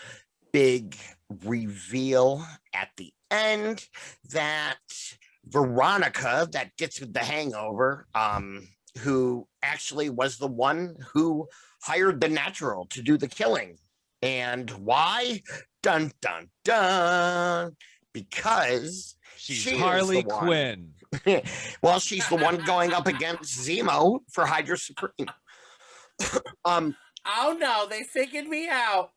big reveal at the end that Veronica, that gets with the hangover, who actually was the one who hired the Natural to do the killing. And why? Dun, dun, dun. Because she's Harley Quinn. Well, she's the one going up against Zemo for Hydra Supreme. Oh no, they figured me out.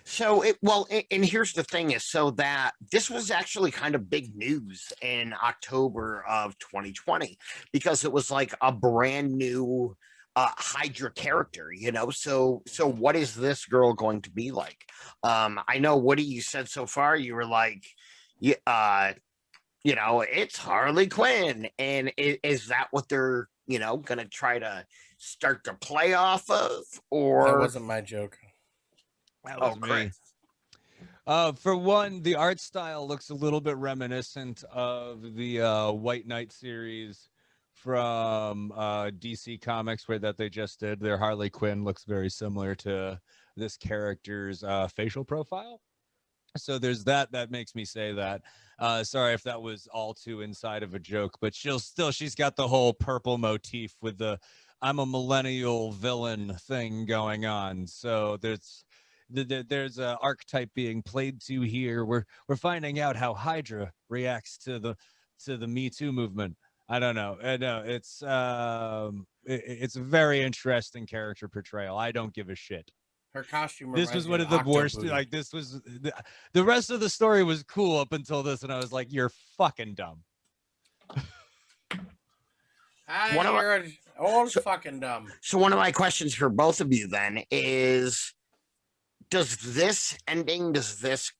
So and here's the thing is, so that this was actually kind of big news in October of 2020, because it was like a brand new Hydra character, so what is this girl going to be like? I know, Woody, you said so far, you were like, it's Harley Quinn. And is that what they're, going to try to start to play off of? Or that wasn't my joke. That was me. For one, the art style looks a little bit reminiscent of the White Knight series from DC Comics, that they just did. Their Harley Quinn looks very similar to this character's facial profile. So there's that makes me say that. Sorry if that was all too inside of a joke, but she's got the whole purple motif with the I'm a millennial villain thing going on. So there's an archetype being played to here. We're finding out how Hydra reacts to the Me Too movement. I don't know. It's a very interesting character portrayal. I don't give a shit. Her costume. This was one of the worst. Like, this was the rest of the story was cool up until this, and I was like, "You're fucking dumb." You're fucking dumb. So one of my questions for both of you then is, does this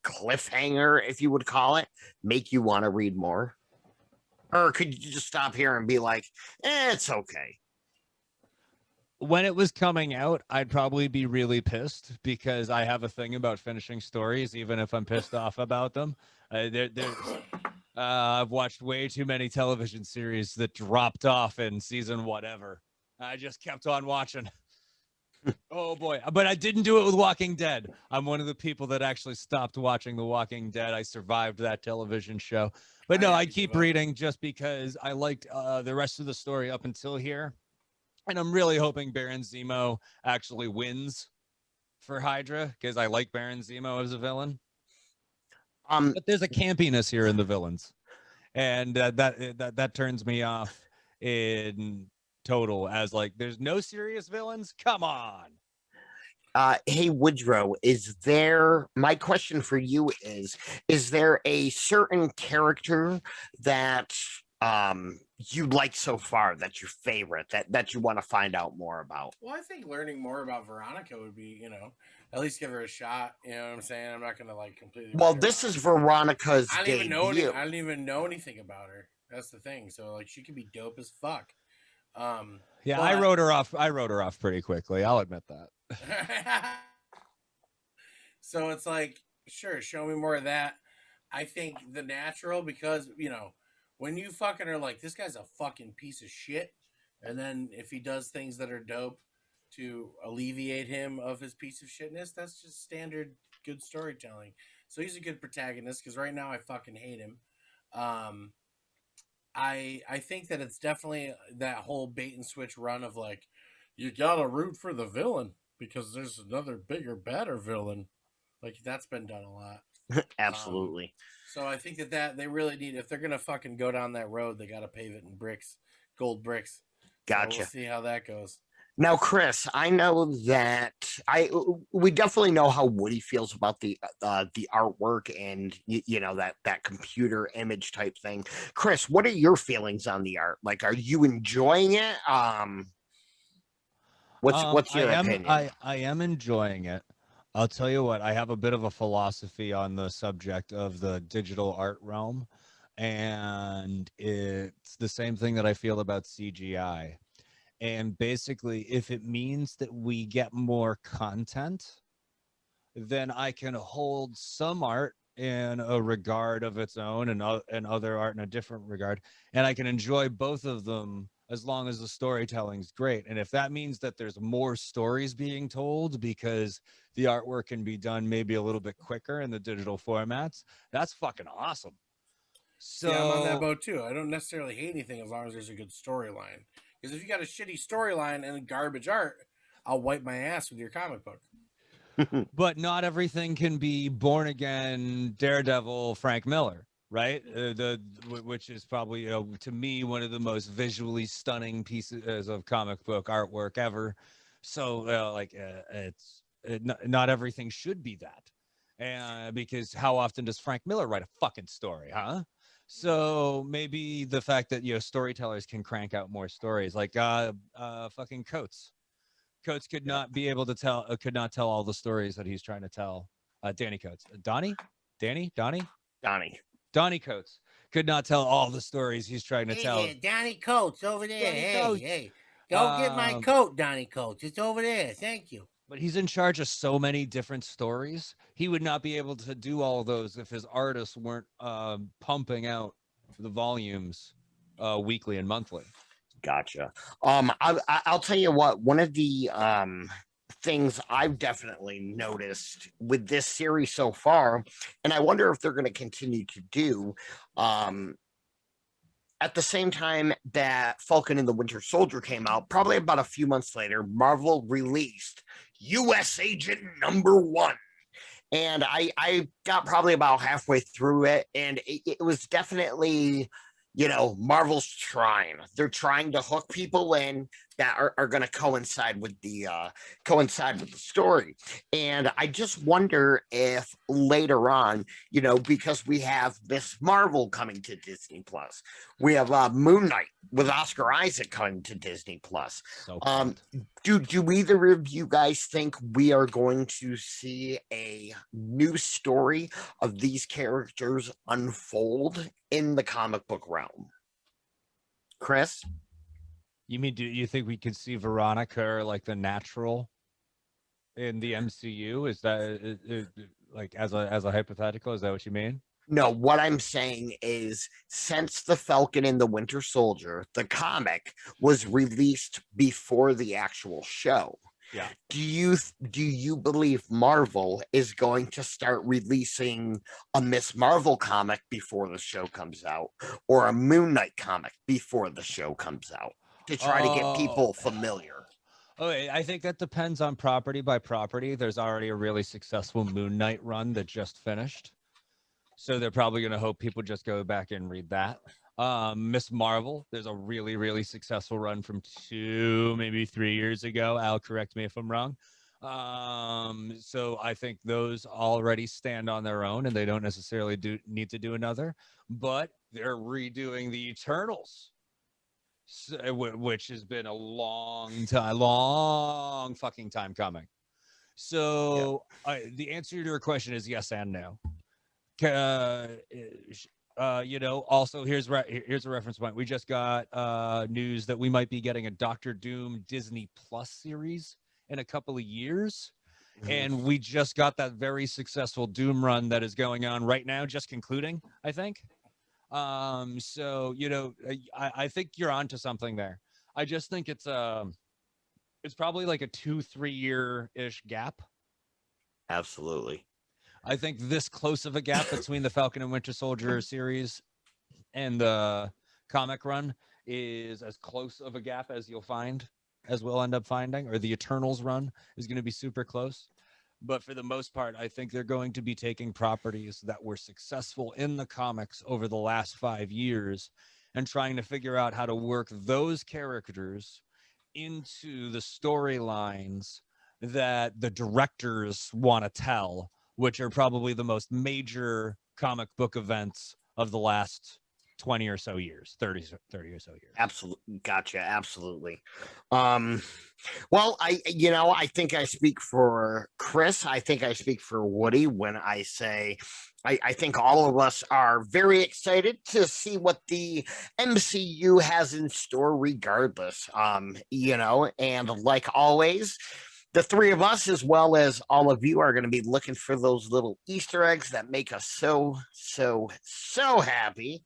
cliffhanger, if you would call it, make you want to read more? Or could you just stop here and be like, it's okay? when it was coming out, I'd probably be really pissed because I have a thing about finishing stories, even if I'm pissed off about them. There's I've watched way too many television series that dropped off in season whatever. I just kept on watching. Oh boy. But I didn't do it with Walking Dead. I'm one of the people that actually stopped watching The Walking Dead. I survived that television show. But no, I keep reading just because I liked the rest of the story up until here. And I'm really hoping Baron Zemo actually wins for Hydra because I like Baron Zemo as a villain. But there's a campiness here in the villains, and that turns me off in total. As like, there's no serious villains. Come on. Hey Woodrow, my question for you is there a certain character that you like so far, that's your favorite, that you want to find out more about? Well, I think learning more about Veronica would be, at least give her a shot. You know what I'm saying? I'm not gonna like completely. Well, this is Veronica's debut. I don't even know anything about her. That's the thing. So like, she could be dope as fuck. Yeah, I wrote her off pretty quickly. I'll admit that. So it's like, sure, show me more of that. I think the natural, because when you fucking are like, this guy's a fucking piece of shit, and then if he does things that are dope to alleviate him of his piece of shitness, that's just standard good storytelling. So he's a good protagonist, because right now I fucking hate him. I think that it's definitely that whole bait and switch run of like, you gotta root for the villain because there's another bigger, badder villain. Like, that's been done a lot. Absolutely. So I think that they really need, if they're gonna fucking go down that road, they gotta pave it in bricks, gold bricks. Gotcha. So we'll see how that goes. Now, Chris, I know that we definitely know how Woody feels about the artwork and that computer image type thing. Chris, what are your feelings on the art? Like, are you enjoying it? What's your opinion? I am enjoying it. I'll tell you what, I have a bit of a philosophy on the subject of the digital art realm, and it's the same thing that I feel about CGI. And basically, if it means that we get more content, then I can hold some art in a regard of its own and other art in a different regard. And I can enjoy both of them as long as the storytelling's great. And if that means that there's more stories being told because the artwork can be done maybe a little bit quicker in the digital formats, that's fucking awesome. So yeah, I'm on that boat too. I don't necessarily hate anything as long as there's a good storyline. Because if you got a shitty storyline and garbage art, I'll wipe my ass with your comic book. But not everything can be Born Again, Daredevil, Frank Miller, right? Which is probably, to me, one of the most visually stunning pieces of comic book artwork ever. So, not everything should be that. Because how often does Frank Miller write a fucking story, huh? So maybe the fact that storytellers can crank out more stories, like fucking Coates could not be able to could not tell all the stories that he's trying to tell. Donnie Coates could not tell all the stories he's trying to tell. Yeah, Donnie Coates over there. Donnie Hey, go get my coat, Donnie Coates. It's over there. Thank you. But he's in charge of so many different stories. He would not be able to do all of those if his artists weren't pumping out the volumes weekly and monthly. Gotcha. I'll tell you what, one of the things I've definitely noticed with this series so far, and I wonder if they're going to continue to do, at the same time that Falcon and the Winter Soldier came out, probably about a few months later, Marvel released US Agent #1. And I got probably about halfway through it, and it was definitely, Marvel's trying. They're trying to hook people in that are going to coincide with the story. And I just wonder if later on, because we have Miss Marvel coming to Disney Plus, we have Moon Knight with Oscar Isaac coming to Disney Plus. So do either of you guys think we are going to see a new story of these characters unfold in the comic book realm? Chris? You mean, do you think we could see Veronica or like the Natural in the MCU? Is that like as a hypothetical? Is that what you mean? No, what I'm saying is since the Falcon and the Winter Soldier, the comic was released before the actual show. Yeah. Do you believe Marvel is going to start releasing a Miss Marvel comic before the show comes out, or a Moon Knight comic before the show comes out, to try to get people familiar? Okay, I think that depends on property by property. There's already a really successful Moon Knight run that just finished. So they're probably going to hope people just go back and read that. Miss Marvel, there's a really, really successful run from 2, maybe 3 years ago. Al, correct me if I'm wrong. So I think those already stand on their own and they don't necessarily need to do another, but they're redoing the Eternals, which has been a long fucking time coming. So the answer to your question is yes and no. Also here's a reference point. We just got news that we might be getting a Doctor Doom Disney Plus series in a couple of years. And we just got that very successful Doom run that is going on right now, just concluding, I think. So I think you're onto something there. I just think it's probably like a 2-3 year ish gap. Absolutely. I think this close of a gap between the Falcon and Winter Soldier series and the comic run is as close of a gap as we'll end up finding, or the Eternals run is going to be super close. But for the most part, I think they're going to be taking properties that were successful in the comics over the last 5 years and trying to figure out how to work those characters into the storylines that the directors want to tell, which are probably the most major comic book events of the last 20 or so years, 30 or so years. Absolutely. Gotcha. Absolutely. Well, I think I speak for Chris. I think I speak for Woody when I say I think all of us are very excited to see what the MCU has in store regardless. And like always, the three of us, as well as all of you, are going to be looking for those little Easter eggs that make us so happy.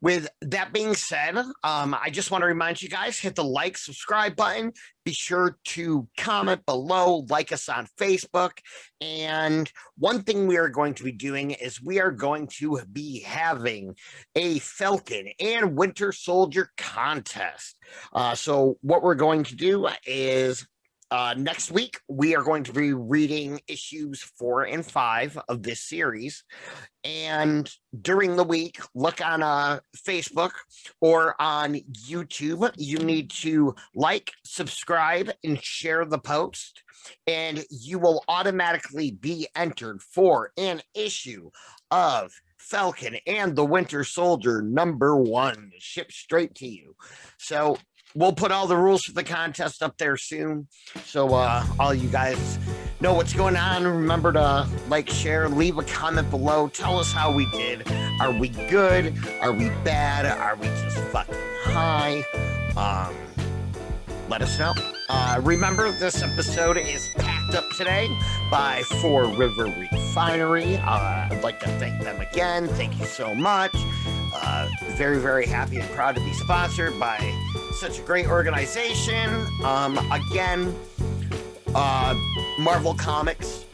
With that being said, I just want to remind you guys, hit the like, subscribe button. Be sure to comment below, like us on Facebook. And one thing we are going to be doing is we are going to be having a Falcon and Winter Soldier contest. So what we're going to do is next week, we are going to be reading issues 4 and 5 of this series. And during the week, look on Facebook or on YouTube. You need to like, subscribe, and share the post. And you will automatically be entered for an issue of Falcon and the Winter Soldier #1, shipped straight to you. So we'll put all the rules for the contest up there soon, so all you guys know what's going on. Remember to like, share, leave a comment below. Tell us how we did. Are we good? Are we bad? Are we just fucking high? Let us know. Remember, this episode is packed up today by 4 River Refinery. I'd like to thank them again. Thank you so much. Very, very happy and proud to be sponsored by such a great organization. Again, Marvel Comics,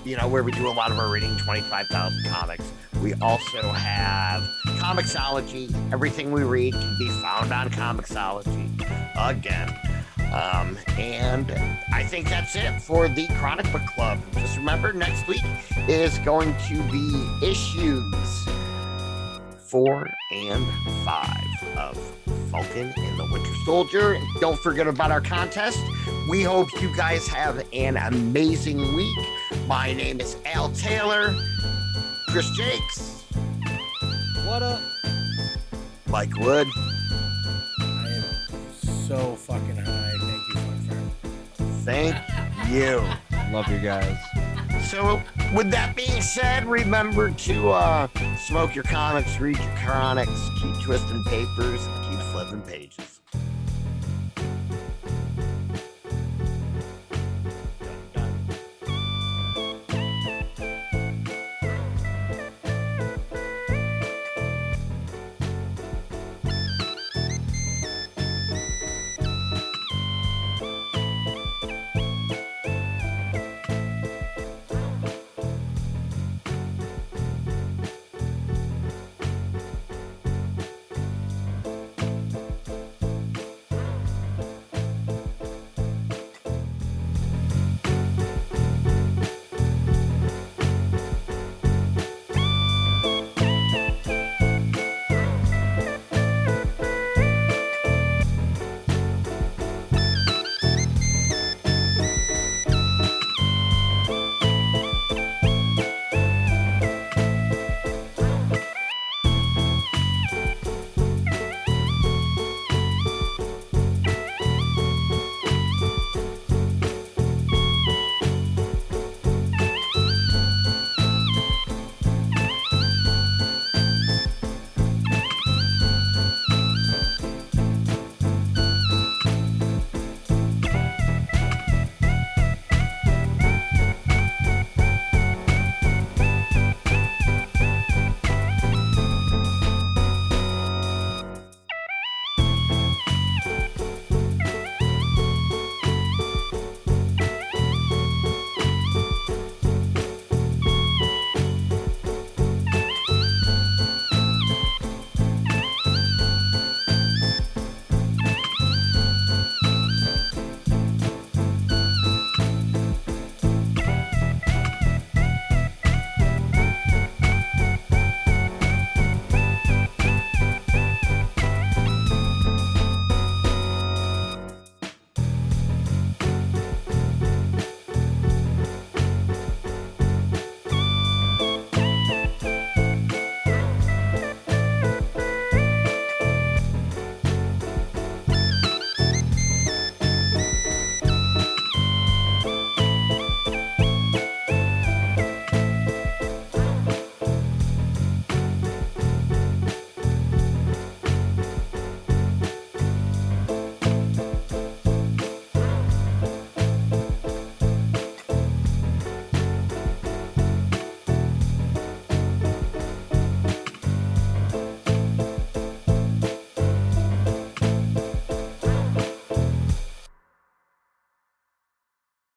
where we do a lot of our reading, 25,000 comics. We also have Comixology. Everything we read can be found on Comixology again. And I think that's it for the Chronic Book Club. Just remember, next week is going to be issues 4 and 5 of Falcon and the Winter Soldier. And don't forget about our contest. We hope you guys have an amazing week. My name is Al Taylor. Chris Jakes. What up? Mike Wood. I am so fucking high. Thank you, my friend. Thank you. Love you guys. So, with that being said, remember to smoke your comics, read your chronics, keep twisting papers, keep flipping pages.